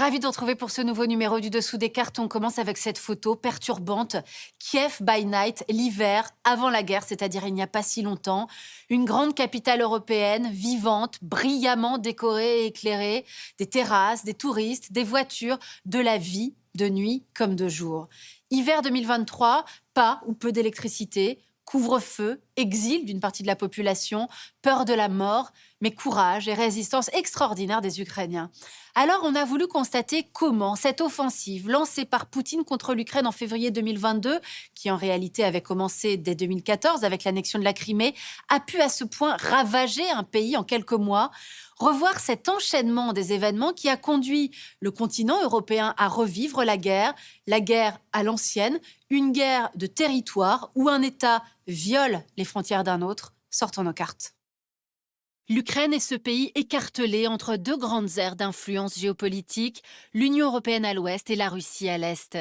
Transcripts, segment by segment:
Ravi de vous retrouver pour ce nouveau numéro du Dessous des cartes. On commence avec cette photo perturbante. Kiev by night, l'hiver, avant la guerre, c'est-à-dire il n'y a pas si longtemps. Une grande capitale européenne, vivante, brillamment décorée et éclairée. Des terrasses, des touristes, des voitures, de la vie, de nuit comme de jour. Hiver 2023, pas ou peu d'électricité. Couvre-feu, exil d'une partie de la population, peur de la mort, mais courage et résistance extraordinaire des Ukrainiens. Alors, on a voulu constater comment cette offensive lancée par Poutine contre l'Ukraine en février 2022, qui en réalité avait commencé dès 2014 avec l'annexion de la Crimée, a pu à ce point ravager un pays en quelques mois. Revoir cet enchaînement des événements qui a conduit le continent européen à revivre la guerre à l'ancienne, une guerre de territoire où un État viole les frontières d'un autre. Sortons nos cartes. L'Ukraine est ce pays écartelé entre deux grandes aires d'influence géopolitique, l'Union européenne à l'ouest et la Russie à l'est.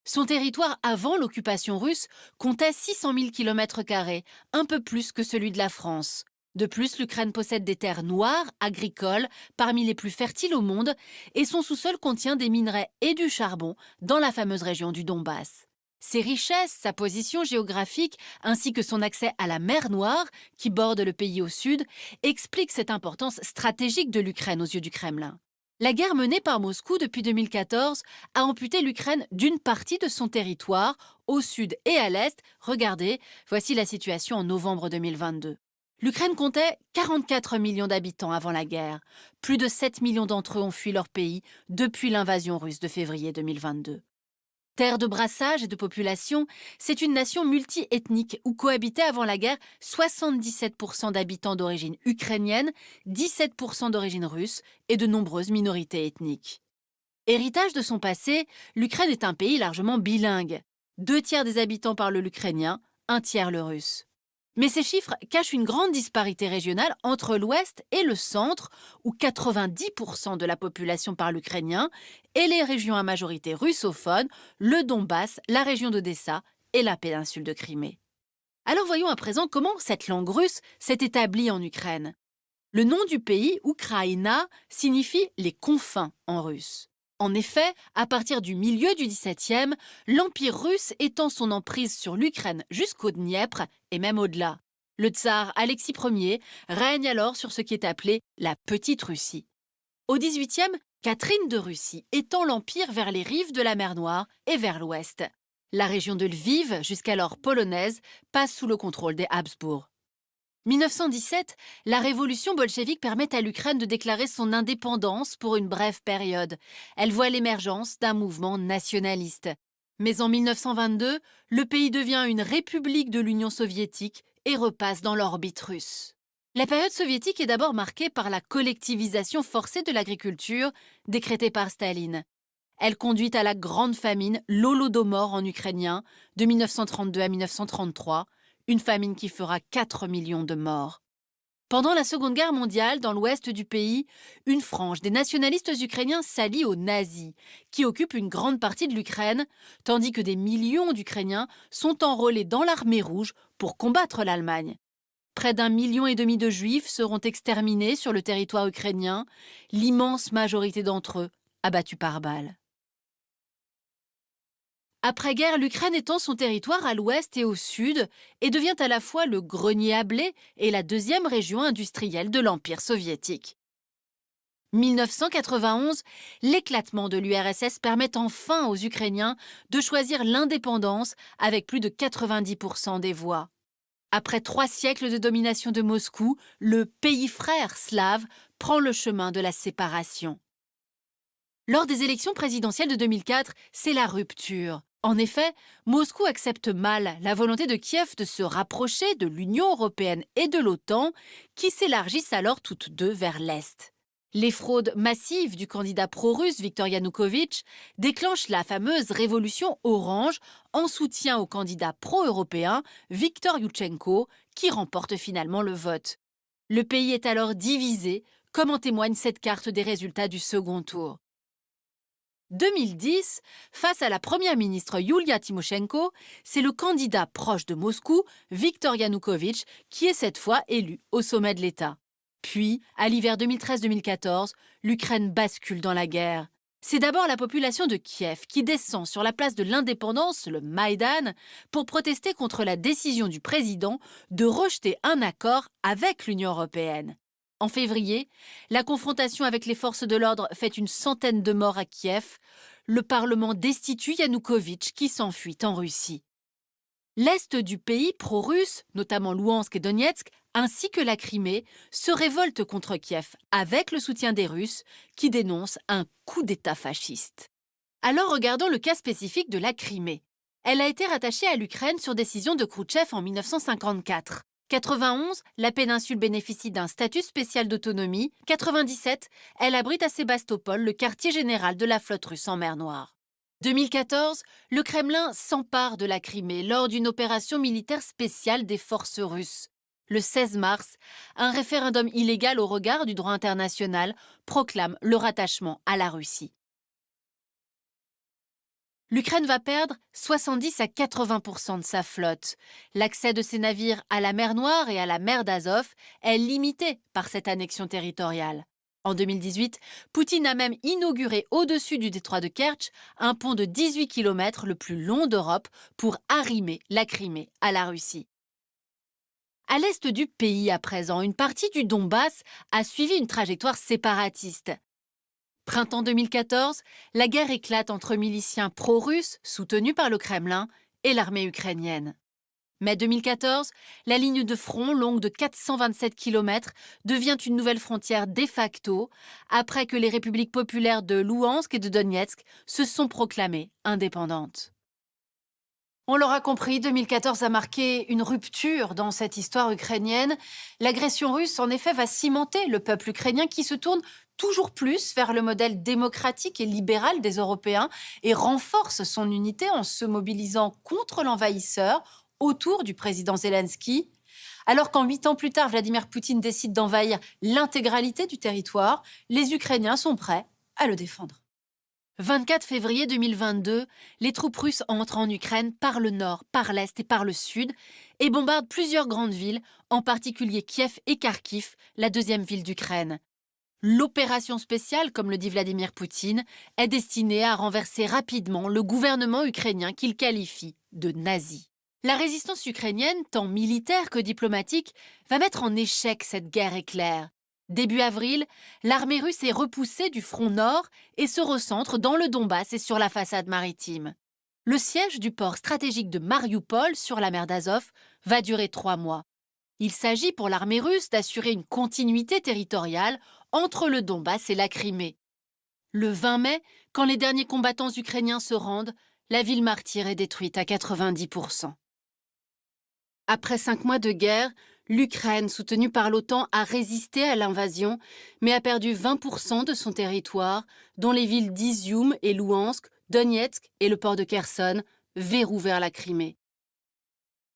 Son territoire avant l'occupation russe comptait 600 000 km², un peu plus que celui de la France. De plus, l'Ukraine possède des terres noires, agricoles, parmi les plus fertiles au monde, et son sous-sol contient des minerais et du charbon dans la fameuse région du Donbass. Ses richesses, sa position géographique, ainsi que son accès à la mer Noire, qui borde le pays au sud, expliquent cette importance stratégique de l'Ukraine aux yeux du Kremlin. La guerre menée par Moscou depuis 2014 a amputé l'Ukraine d'une partie de son territoire, au sud et à l'est. Regardez, voici la situation en novembre 2022. L'Ukraine comptait 44 millions d'habitants avant la guerre. Plus de 7 millions d'entre eux ont fui leur pays depuis l'invasion russe de février 2022. Terre de brassage et de population, c'est une nation multi-ethnique où cohabitaient avant la guerre 77% d'habitants d'origine ukrainienne, 17% d'origine russe et de nombreuses minorités ethniques. Héritage de son passé, l'Ukraine est un pays largement bilingue. 2 tiers des habitants parlent l'ukrainien, 1 tiers le russe. Mais ces chiffres cachent une grande disparité régionale entre l'Ouest et le Centre, où 90% de la population parle ukrainien, et les régions à majorité russophone, le Donbass, la région d'Odessa et la péninsule de Crimée. Alors voyons à présent comment cette langue russe s'est établie en Ukraine. Le nom du pays, Ukraïna, signifie les confins en russe. En effet, à partir du milieu du XVIIe, l'Empire russe étend son emprise sur l'Ukraine jusqu'au Dniepr et même au-delà. Le tsar Alexis Ier règne alors sur ce qui est appelé la Petite Russie. Au XVIIIe, Catherine de Russie étend l'empire vers les rives de la mer Noire et vers l'ouest. La région de Lviv, jusqu'alors polonaise, passe sous le contrôle des Habsbourg. 1917, la révolution bolchevique permet à l'Ukraine de déclarer son indépendance pour une brève période. Elle voit l'émergence d'un mouvement nationaliste. Mais en 1922, le pays devient une république de l'Union soviétique et repasse dans l'orbite russe. La période soviétique est d'abord marquée par la collectivisation forcée de l'agriculture décrétée par Staline. Elle conduit à la grande famine, l'Holodomor en ukrainien, de 1932 à 1933, une famine qui fera 4 millions de morts. Pendant la Seconde Guerre mondiale, dans l'ouest du pays, une frange des nationalistes ukrainiens s'allie aux nazis, qui occupent une grande partie de l'Ukraine, tandis que des millions d'Ukrainiens sont enrôlés dans l'armée rouge pour combattre l'Allemagne. Près d'1,5 million de Juifs seront exterminés sur le territoire ukrainien, l'immense majorité d'entre eux abattus par balles. Après-guerre, l'Ukraine étend son territoire à l'ouest et au sud et devient à la fois le grenier à blé et la deuxième région industrielle de l'Empire soviétique. 1991, l'éclatement de l'URSS permet enfin aux Ukrainiens de choisir l'indépendance avec plus de 90% des voix. Après 3 siècles de domination de Moscou, le pays frère slave prend le chemin de la séparation. Lors des élections présidentielles de 2004, c'est la rupture. En effet, Moscou accepte mal la volonté de Kiev de se rapprocher de l'Union européenne et de l'OTAN, qui s'élargissent alors toutes deux vers l'Est. Les fraudes massives du candidat pro-russe Viktor Yanukovych déclenchent la fameuse révolution orange en soutien au candidat pro-européen Viktor Youtchenko, qui remporte finalement le vote. Le pays est alors divisé, comme en témoigne cette carte des résultats du second tour. 2010, face à la première ministre Yulia Tymoshenko, c'est le candidat proche de Moscou, Viktor Yanukovych, qui est cette fois élu au sommet de l'État. Puis, à l'hiver 2013-2014, l'Ukraine bascule dans la guerre. C'est d'abord la population de Kiev qui descend sur la place de l'indépendance, le Maïdan, pour protester contre la décision du président de rejeter un accord avec l'Union européenne. En février, la confrontation avec les forces de l'ordre fait une centaine de morts à Kiev. Le Parlement destitue Yanukovych qui s'enfuit en Russie. L'Est du pays pro-russe, notamment Louhansk et Donetsk, ainsi que la Crimée, se révoltent contre Kiev avec le soutien des Russes qui dénoncent un coup d'État fasciste. Alors regardons le cas spécifique de la Crimée. Elle a été rattachée à l'Ukraine sur décision de Khrouchtchev en 1954. 91, la péninsule bénéficie d'un statut spécial d'autonomie. 97, elle abrite à Sébastopol le quartier général de la flotte russe en mer Noire. 2014, le Kremlin s'empare de la Crimée lors d'une opération militaire spéciale des forces russes. Le 16 mars, un référendum illégal au regard du droit international proclame le rattachement à la Russie. L'Ukraine va perdre 70 à 80% de sa flotte. L'accès de ses navires à la mer Noire et à la mer d'Azov est limité par cette annexion territoriale. En 2018, Poutine a même inauguré au-dessus du détroit de Kertch un pont de 18 km le plus long d'Europe pour arrimer la Crimée à la Russie. À l'est du pays à présent, une partie du Donbass a suivi une trajectoire séparatiste. Printemps 2014, la guerre éclate entre miliciens pro-russes, soutenus par le Kremlin, et l'armée ukrainienne. Mai 2014, la ligne de front, longue de 427 km, devient une nouvelle frontière de facto, après que les républiques populaires de Louhansk et de Donetsk se sont proclamées indépendantes. On l'aura compris, 2014 a marqué une rupture dans cette histoire ukrainienne. L'agression russe, en effet, va cimenter le peuple ukrainien qui se tourne toujours plus vers le modèle démocratique et libéral des Européens et renforce son unité en se mobilisant contre l'envahisseur autour du président Zelensky. Alors qu'en 8 ans plus tard, Vladimir Poutine décide d'envahir l'intégralité du territoire, les Ukrainiens sont prêts à le défendre. 24 février 2022, les troupes russes entrent en Ukraine par le nord, par l'est et par le sud et bombardent plusieurs grandes villes, en particulier Kiev et Kharkiv, la deuxième ville d'Ukraine. L'opération spéciale, comme le dit Vladimir Poutine, est destinée à renverser rapidement le gouvernement ukrainien qu'il qualifie de nazi. La résistance ukrainienne, tant militaire que diplomatique, va mettre en échec cette guerre éclair. Début avril, l'armée russe est repoussée du front nord et se recentre dans le Donbass et sur la façade maritime. Le siège du port stratégique de Marioupol sur la mer d'Azov va durer 3 mois. Il s'agit pour l'armée russe d'assurer une continuité territoriale entre le Donbass et la Crimée. Le 20 mai, quand les derniers combattants ukrainiens se rendent, la ville martyre est détruite à 90%. Après 5 mois de guerre, l'Ukraine, soutenue par l'OTAN, a résisté à l'invasion, mais a perdu 20% de son territoire, dont les villes d'Izium et Louhansk, Donetsk et le port de Kherson, verrou vers la Crimée.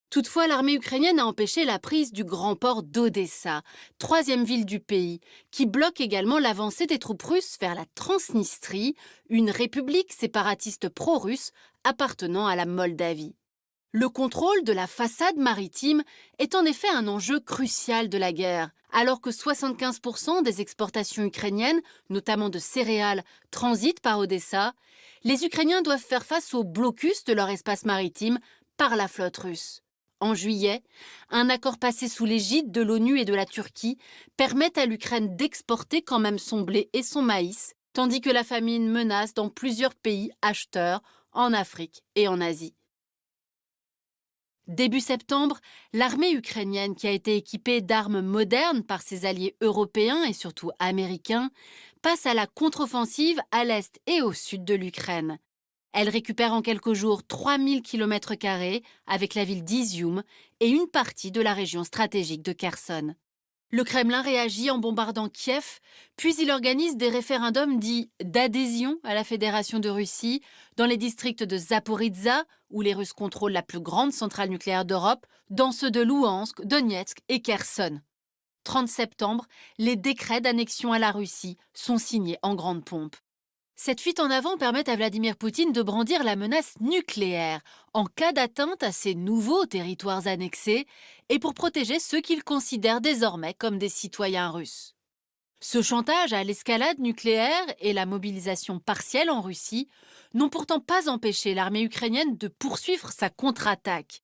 Toutefois, l'armée ukrainienne a empêché la prise du grand port d'Odessa, 3e ville du pays, qui bloque également l'avancée des troupes russes vers la Transnistrie, une république séparatiste pro-russe appartenant à la Moldavie. Le contrôle de la façade maritime est en effet un enjeu crucial de la guerre. Alors que 75% des exportations ukrainiennes, notamment de céréales, transitent par Odessa, les Ukrainiens doivent faire face au blocus de leur espace maritime par la flotte russe. En juillet, un accord passé sous l'égide de l'ONU et de la Turquie permet à l'Ukraine d'exporter quand même son blé et son maïs, tandis que la famine menace dans plusieurs pays acheteurs, en Afrique et en Asie. Début septembre, l'armée ukrainienne, qui a été équipée d'armes modernes par ses alliés européens et surtout américains, passe à la contre-offensive à l'est et au sud de l'Ukraine. Elle récupère en quelques jours 3000 km² avec la ville d'Izium et une partie de la région stratégique de Kherson. Le Kremlin réagit en bombardant Kiev, puis il organise des référendums dits d'adhésion à la Fédération de Russie dans les districts de Zaporizhzhia, où les Russes contrôlent la plus grande centrale nucléaire d'Europe, dans ceux de Louhansk, Donetsk et Kherson. 30 septembre, les décrets d'annexion à la Russie sont signés en grande pompe. Cette fuite en avant permet à Vladimir Poutine de brandir la menace nucléaire en cas d'atteinte à ces nouveaux territoires annexés et pour protéger ceux qu'il considère désormais comme des citoyens russes. Ce chantage à l'escalade nucléaire et la mobilisation partielle en Russie n'ont pourtant pas empêché l'armée ukrainienne de poursuivre sa contre-attaque.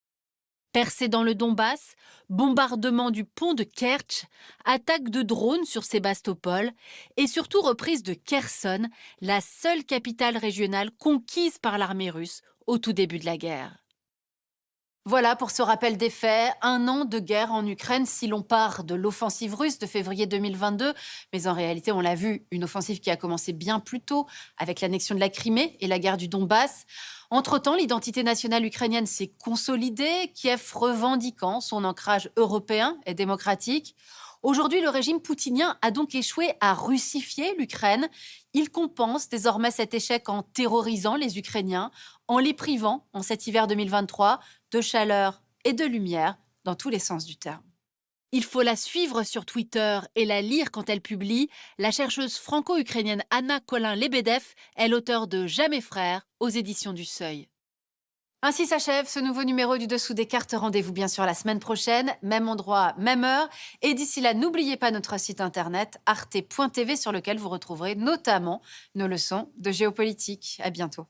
Percée dans le Donbass, bombardement du pont de Kerch, attaque de drones sur Sébastopol et surtout reprise de Kherson, la seule capitale régionale conquise par l'armée russe au tout début de la guerre. Voilà pour ce rappel des faits, 1 an de guerre en Ukraine si l'on part de l'offensive russe de février 2022. Mais en réalité, on l'a vu, une offensive qui a commencé bien plus tôt avec l'annexion de la Crimée et la guerre du Donbass. Entre-temps, l'identité nationale ukrainienne s'est consolidée, Kiev revendiquant son ancrage européen et démocratique. Aujourd'hui, le régime poutinien a donc échoué à russifier l'Ukraine. Il compense désormais cet échec en terrorisant les Ukrainiens, en les privant, en cet hiver 2023, de chaleur et de lumière dans tous les sens du terme. Il faut la suivre sur Twitter et la lire quand elle publie. La chercheuse franco-ukrainienne Anna Colin-Lebedev est l'auteure de Jamais frères aux éditions du Seuil. Ainsi s'achève ce nouveau numéro du Dessous des cartes. Rendez-vous bien sûr la semaine prochaine, même endroit, même heure. Et d'ici là, n'oubliez pas notre site internet arte.tv sur lequel vous retrouverez notamment nos leçons de géopolitique. À bientôt.